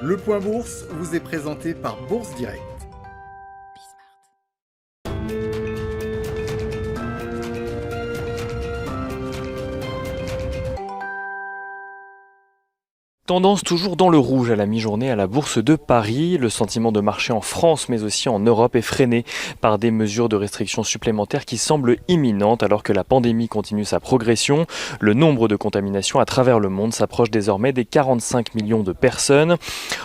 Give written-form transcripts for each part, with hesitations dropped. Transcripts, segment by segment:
Le Point Bourse vous est présenté par Bourse Direct. Tendance toujours dans le rouge à la mi-journée à la Bourse de Paris. Le sentiment de marché en France mais aussi en Europe est freiné par des mesures de restriction supplémentaires qui semblent imminentes alors que la pandémie continue sa progression. Le nombre de contaminations à travers le monde s'approche désormais des 45 millions de personnes.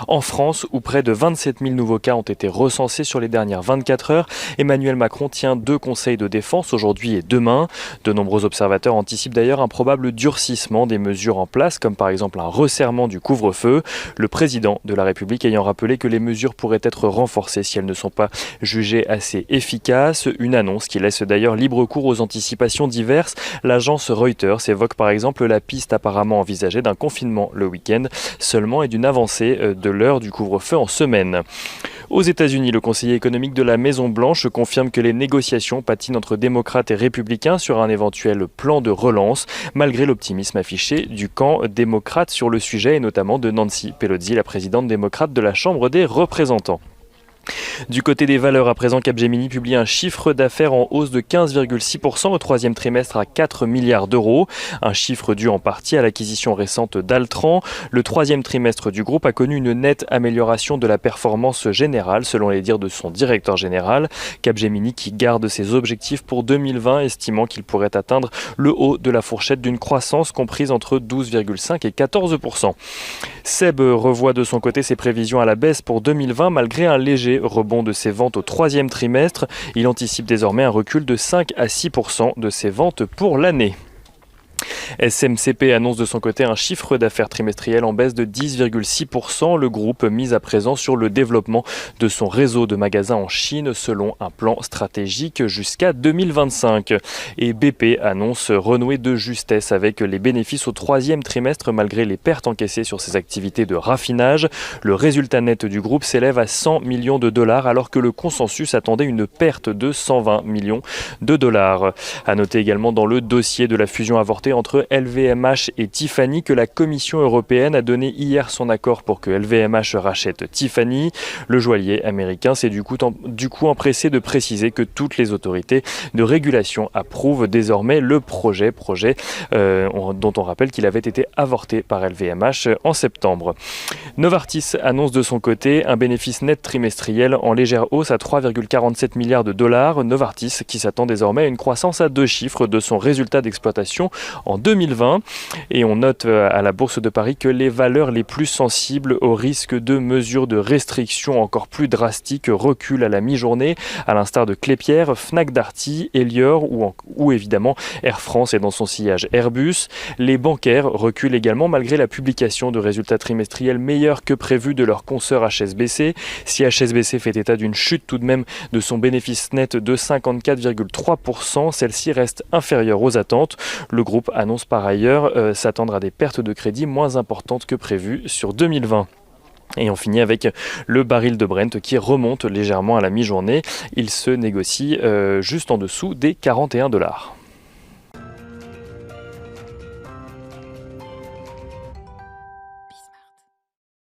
En France, où près de 27 000 nouveaux cas ont été recensés sur les dernières 24 heures, Emmanuel Macron tient 2 conseils de défense aujourd'hui et demain. De nombreux observateurs anticipent d'ailleurs un probable durcissement des mesures en place, comme par exemple un resserrement du couvre-feu. Le président de la République ayant rappelé que les mesures pourraient être renforcées si elles ne sont pas jugées assez efficaces. Une annonce qui laisse d'ailleurs libre cours aux anticipations diverses. L'agence Reuters évoque par exemple la piste apparemment envisagée d'un confinement le week-end seulement et d'une avancée de l'heure du couvre-feu en semaine. Aux États-Unis, le conseiller économique de la Maison-Blanche confirme que les négociations patinent entre démocrates et républicains sur un éventuel plan de relance, malgré l'optimisme affiché du camp démocrate sur le sujet, et notamment de Nancy Pelosi, la présidente démocrate de la Chambre des représentants. Du côté des valeurs, à présent, Capgemini publie un chiffre d'affaires en hausse de 15,6% au troisième trimestre à 4 milliards d'euros. Un chiffre dû en partie à l'acquisition récente d'Altran. Le troisième trimestre du groupe a connu une nette amélioration de la performance générale, selon les dires de son directeur général. Capgemini qui garde ses objectifs pour 2020, estimant qu'il pourrait atteindre le haut de la fourchette d'une croissance comprise entre 12,5 et 14%. SEB revoit de son côté ses prévisions à la baisse pour 2020 malgré un léger rebond de ses ventes au troisième trimestre. Il anticipe désormais un recul de 5 à 6% de ses ventes pour l'année. SMCP annonce de son côté un chiffre d'affaires trimestriel en baisse de 10,6%. Le groupe mise à présent sur le développement de son réseau de magasins en Chine selon un plan stratégique jusqu'à 2025. Et BP annonce renouer de justesse avec les bénéfices au troisième trimestre malgré les pertes encaissées sur ses activités de raffinage. Le résultat net du groupe s'élève à 100 millions de dollars alors que le consensus attendait une perte de 120 millions de dollars. À noter également dans le dossier de la fusion avortée entre LVMH et Tiffany que la Commission européenne a donné hier son accord pour que LVMH rachète Tiffany. Le joaillier américain s'est du coup empressé de préciser que toutes les autorités de régulation approuvent désormais le projet dont on rappelle qu'il avait été avorté par LVMH en septembre. Novartis annonce de son côté un bénéfice net trimestriel en légère hausse à 3,47 milliards de dollars. Novartis qui s'attend désormais à une croissance à 2 chiffres de son résultat d'exploitation en 2020. Et on note à la Bourse de Paris que les valeurs les plus sensibles au risque de mesures de restriction encore plus drastiques reculent à la mi-journée, à l'instar de Klépierre, Fnac Darty, Elior ou évidemment Air France et dans son sillage Airbus. Les bancaires reculent également malgré la publication de résultats trimestriels meilleurs que prévus de leur consoeur HSBC. Si HSBC fait état d'une chute tout de même de son bénéfice net de 54,3%, celle-ci reste inférieure aux attentes. Le groupe annonce par ailleurs s'attendre à des pertes de crédit moins importantes que prévues sur 2020. Et on finit avec le baril de Brent qui remonte légèrement à la mi-journée. Il se négocie juste en dessous des 41 $.